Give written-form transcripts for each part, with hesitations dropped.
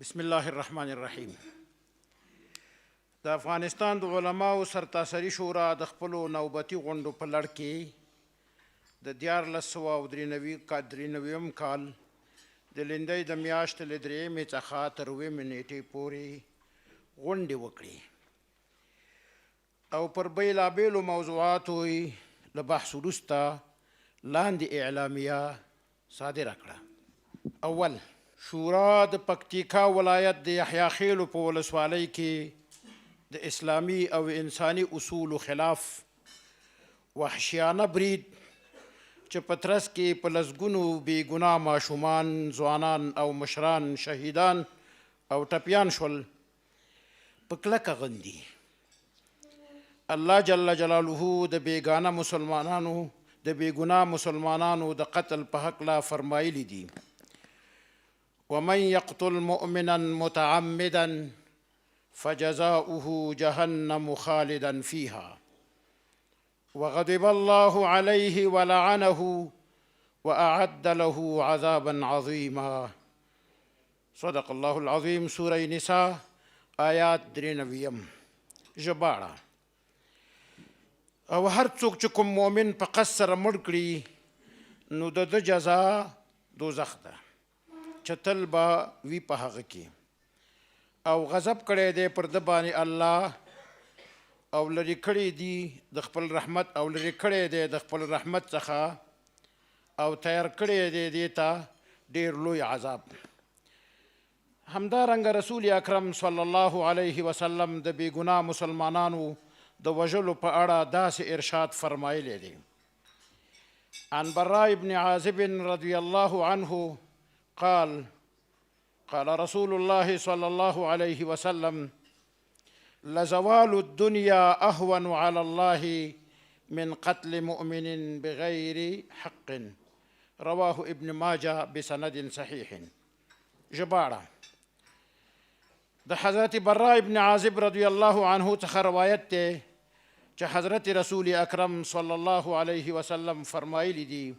بسم الله الرحمن الرحیم. د افغانستان د علماو سرتاسري شورا د خپلو نوبتي غونډو په لړ کې د 1393 کال د لیندۍ د میاشتې له 3 څخه تر 9 نیټې پورې غونډې وکړې او پر بیلابیلو موضوعاتو یې له بحث وروسته لاندې اعلامیه صادره کړه. اول، شورا د پکتیکا ولایت د یحیی خیلو په ولسوالۍ کې د اسلامي او انساني اصولو خلاف وحشیانه برید چې په ترڅ کې په لسګونو بېګناه ماشومان، ځوانان او مشران شهیدان او ټپیان شول، په کلکه غندي. الله جل جلاله د بېګناه مسلمانانو د قتل په هکله فرمایلی دي: ومن يقتل مؤمنا متعمدا فجزاؤه جهنم خالدا فيها وغضب الله عليه ولعنه وأعد له عذابا عظيما. صدق الله العظيم. سورة نساء آیات 93. ژباړه: او هر څوک چې کوم مؤمن په قصد سره مړ کړي نو د ده جزا دوزخ ده چې تل به وي په هغه کې، او غضب کړی دی پر ده باندې الله، او لرې کړی دی د خپل رحمت څخه، او تیار کړی دی دې ته ډېر لوی عذاب. همدارنګه رسول اکرم صلی الله علیه وسلم د بېګناه مسلمانانو د وژلو په اړه داسې ارشاد فرمایلی دی: عن براء بن عازب رضی الله عنه قال قال رسول الله صلى الله عليه وسلم: لزوال الدنيا أهون على الله من قتل مؤمن بغير حق. رواه ابن ماجه بسند صحيح. ژباړه: د حضرت براء ابن عازب رضی الله عنه څخه روایت دی چې حضرت رسول اکرم صلی الله علیه وسلم فرمایلی دي: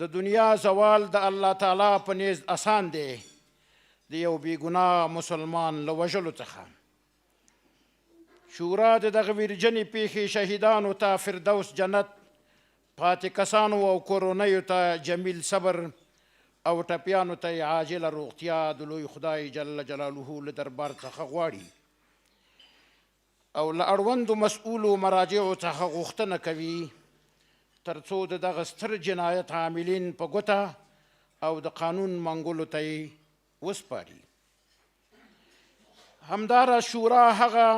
د دنیا زوال د الله تعالی په نیز آسان دی د یو بېګناه مسلمان له وژلو څخه. شورا د دغه ویرجنې پیښې شهیدانو ته فردوس جنت، پاتې کسانو او کورنیو ته جمیل صبر، او ټپیانو ته یې عاجله روغتیا د لوی خدای جل جلاله له دربار څخه غواړي، او له اړوندو مسؤولو مراجعو څخه غوښتنه کوي تر څو د دغه ستر جنایت عاملین په ګوته او د قانون منګولو ته یې وسپاري. همدارا شورا هغه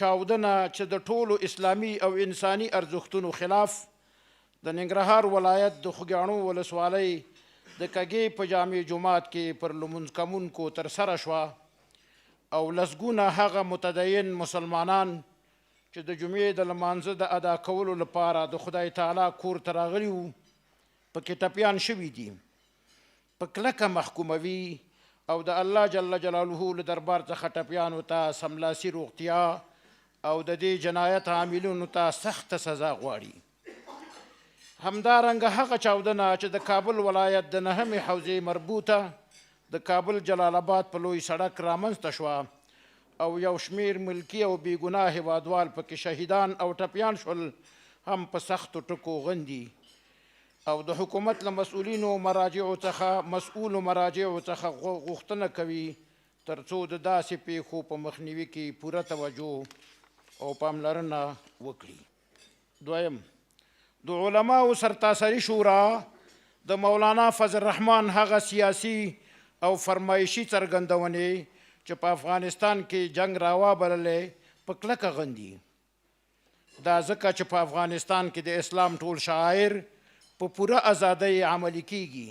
چاودنه چې د ټولو اسلامي او انساني ارزښتونو خلاف د ننګرهار ولایت د خوږیاڼو ولسوالۍ د کږې په جامع جومات کې پر لمونځ کوونکو ترسره شوه، او لسګونه هغه متدین مسلمانان چې د جمعې د لمانځه د ادا کولو لپاره د خدای تعالی کور ته راغلي وو، پکې ټپیان شوي دي، په کلکه محکوموي او د الله جل جلاله له دربار څخه ټپیانو ته سملاسي روغتیا او د دې جنایت عاملینو ته سخته سزا غواړي. همدارنګه هغه چاودنه چې د کابل ولایت د 9مې حوزې مربوطه د کابل جلال آباد په لوی سړک رامنځته شوه، او یو شمیر ملکي او بېګناه هیوادوال پکې شهیدان او ټپیان شول، هم په سختو ټکو غندي، او د حکومت له مسؤلو مراجعو څخه غوښتنه کوي تر څو د داسې پیښو په مخنیوي کې پوره توجه او پاملرنه وکړي. دویم، د علماو سرتاسري شورا د مولانا فضل الرحمن هغه سیاسي او فرمایشي څرګندونې چې په افغانستان کې جنگ راوبللې په کلکه غندي. دا ځکه چې په افغانستان کې د اسلام ټول شعائر په پوره ازادۍ عملي کیږي،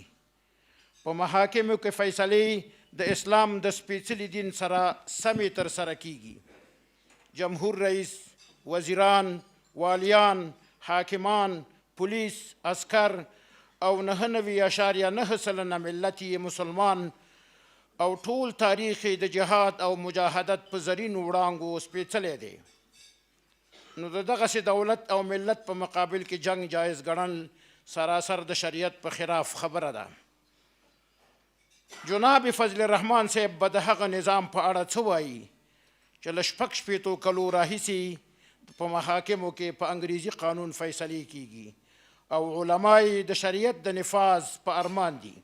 په محاکمو کې فیصلې د اسلام د سپېڅلي دین سره سمې ترسره کیږي، جمهور رئیس، وزیران، والیان، حاکمان، پولیس، عسکر او 99.9% ملت یې مسلمان، او ټول تاریخ د جهاد او مجاهدت په زرینو وړانګو سپېڅلی دی. نو د دغسې دولت او ملت په مقابل کې جنگ جایز ګڼل سراسر د شریعت په خلاف خبره ده. جناب فضل الرحمن صاحب به د هغه نظام په اړه څه وایي چې له 6 کلو راهیسې په محاکمو کې په انګریزي قانون فیصلې کیږي او علمای د شریعت د نفاذ په ارمان دي.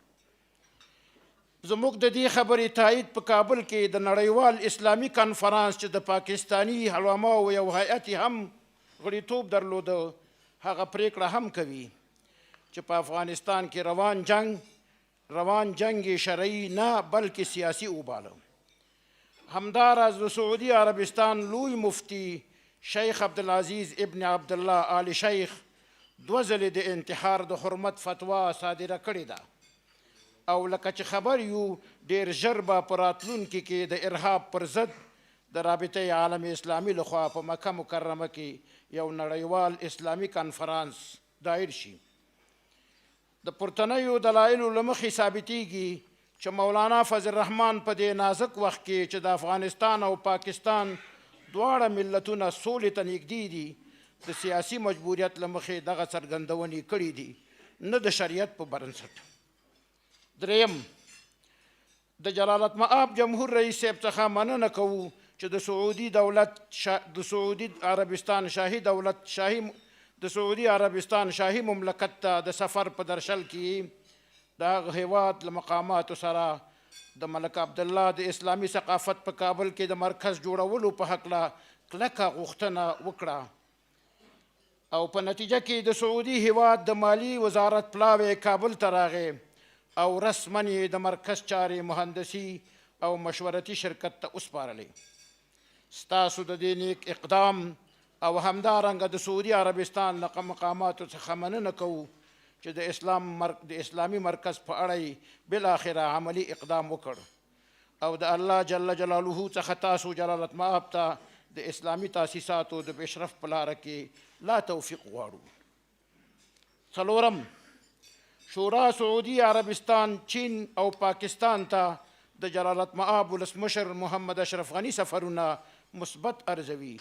زموږ د دې خبرې تایید په کابل کې د نړیوال اسلامي کنفرانس چې د پاکستاني علماو یو هیئت هم غړیتوب درلوده هغه پریکړه هم کوي چې په افغانستان کې روان جنگ شرعي نه بلکې سیاسي وباله. همداراز د سعودي عربستان لوی مفتی شیخ عبدالعزیز ابن عبدالله آل شیخ 2 ځلې د انتحار د حرمت فتوا صادره کړې ده او لکه چې خبر یو ډیر ژر به په راتلونکي کې د ارهاب پر ضد د رابطې عالم اسلامي لخوا په مکه مکرمه کې یو نړیوال اسلامي کنفرانس دایر شي. د پورتنیو دلایلو له مخې ثابتېږي چې مولانا فضل الرحمن په دې نازک وخت کې چې د افغانستان او پاکستان دواړه ملتونه سولې ته نږدې دي د سیاسي مجبوریت له مخې دغه څرګندونې کړې دي نه د شریعت په بنسټ. دریم، د جلالت مآب جمهور رئیس صاحب څخه مننه کوو چې د سعودي عربستان شاهي مملکت ته د سفر په درشل کې د هغه هیواد له مقاماتو سره د ملک عبدالله د اسلامي ثقافت په کابل کې د مرکز جوړولو په هکله کلکه غوښتنه وکړه او په نتیجه کې د سعودي هیواد د مالی وزارت پلاوی کابل ته راغی او رسما یې د مرکز چارې مهندسي او مشورتي شرکت ته وسپارلې. ستاسو د دې نیک اقدام او همدارنګه د سعودي عربستان له مقاماتو څخه مننه کوو چې د اسلامي مرکز په اړه یې بالاخره عملي اقدام وکړ او د الله جل جلاله څخه تاسو جلالت مآب ته د اسلامي تاسیساتو د پیشرفت په لاره کې لا توفیق غواړو. څلورم، شورا سعودي عربستان چین او پاکستان ته د جلالت مآب ولسمشر محمد اشرف غني سفرونه مثبت ارزوي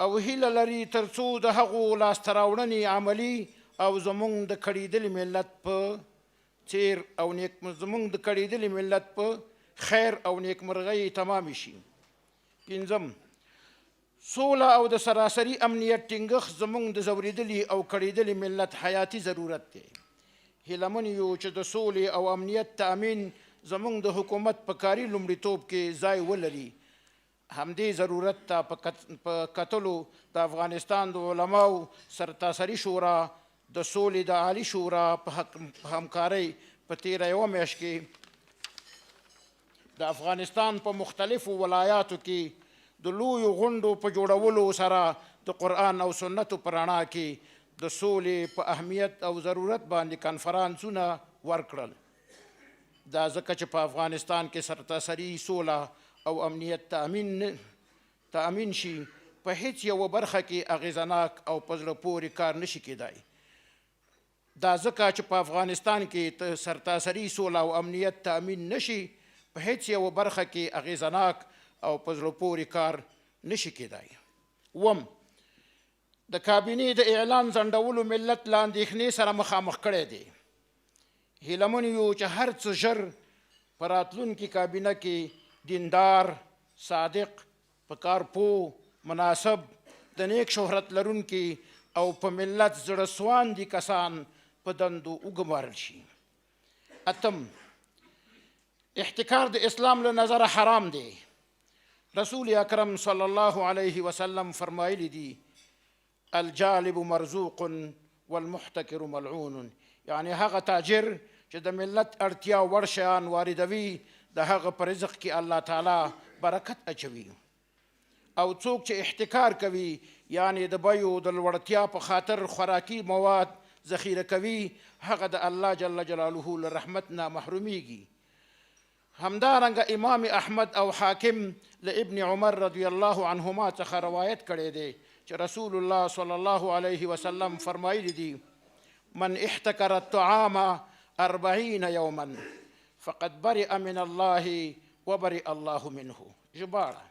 او هیله لري تر څو د هغو لاسته راوړنې عملي او زموږ د کړېدلي ملت په خیر او نیکمرغۍ تمام شي. پنځم، سوله او د سراسري امنیت ټینګښت زموږ د ځورېدلي او کړېدلي ملت حیاتي ضرورت دی. هیلمن یو چې د سولې او امنیت تأمین زموږ د حکومت په کاري لومړیتوب کې ځای ولري. همدې ضرورت ته په کتلو د افغانستان د علماو سرتاسري شورا د سولې د عالي شورا په همکارۍ په تیره یوه میاشت کې د افغانستان په مختلفو ولایاتو کې د لویو غونډو په جوړولو سره د قرآن او سنتو په رڼا کې د سولې په اهمیت او ضرورت باندې کنفرانسونه ورکړل. دا ځکه چې په افغانستان کې سرتاسري سوله او امنیت تأمین شي په هیڅ یوه برخه کې اغیزناک او په زړه پورې کار نشي کیدای. دا ځکه چې په افغانستان کې سرتاسري سوله او امنیت تأمین نشي په هیڅ یوه برخه کې اغیزناک او په زړه پورې کار نشي کیدای. اووم، د کابینې د اعلان ځنډولو ملت له اندېښنې سره مخامخ کړی دی. هیلمن یو چې هر څه ژر په راتلونکي کابینه کې دیندار، صادق، په کار پوه، مناسب، د نیک شهرت لرونکي او په ملت زړه سواندي کسان په دندو وګمارل شي. اتم، احتکار د اسلام له نظره حرام دی. رسول اکرم صلی الله علیه وسلم فرمایلی دي الجالب مرزوق والمحتکر ملعون، یعنی هغه تاجر چې د ملت اړتیا وړ شیان واردوي د هغه په رزق کې الله تعالی برکت اچوي او څوک چې احتکار کوي یعنی د بیو د لوړتیا په خاطر خوراکي مواد ذخیره کوي هغه د الله جل جلاله له رحمت نه محرومیږي. همدارنګه امام احمد او حاکم له ابن عمر رضی الله عنهما څخه روایت کړی دی چې رسول الله صلی الله علیه وسلم فرمایلی دي من احتکر الطعام 40 یوما فقد برئ من الله وبرئ الله منه. ژباړه،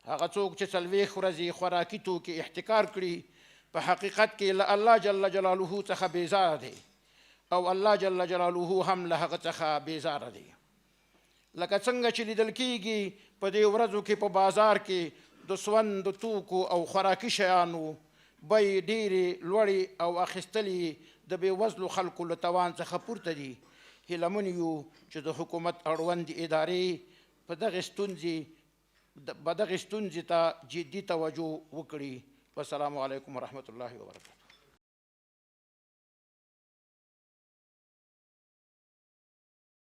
هغه څوک چې 40 ورځې خوراکي توکي احتکار کړي په حقیقت کې له الله جل جلاله څخه بیزاره دی او الله جل جلاله هم له هغه څخه بیزاره دی. لکه څنګه چې لیدل کیږي په دې ورځو کې په بازار کې د سون د توکو او خوراکي شیانو بیې ډېرې لوړې او اخیستلې د بېوزلو خلکو له توان څخه پورته دي. هیلهمن یو چې د حکومت اړوندې ادارې په دغې ستونزې ته جدي توجه وکړي. والسلام علیکم ورحمة الله وبرکاته.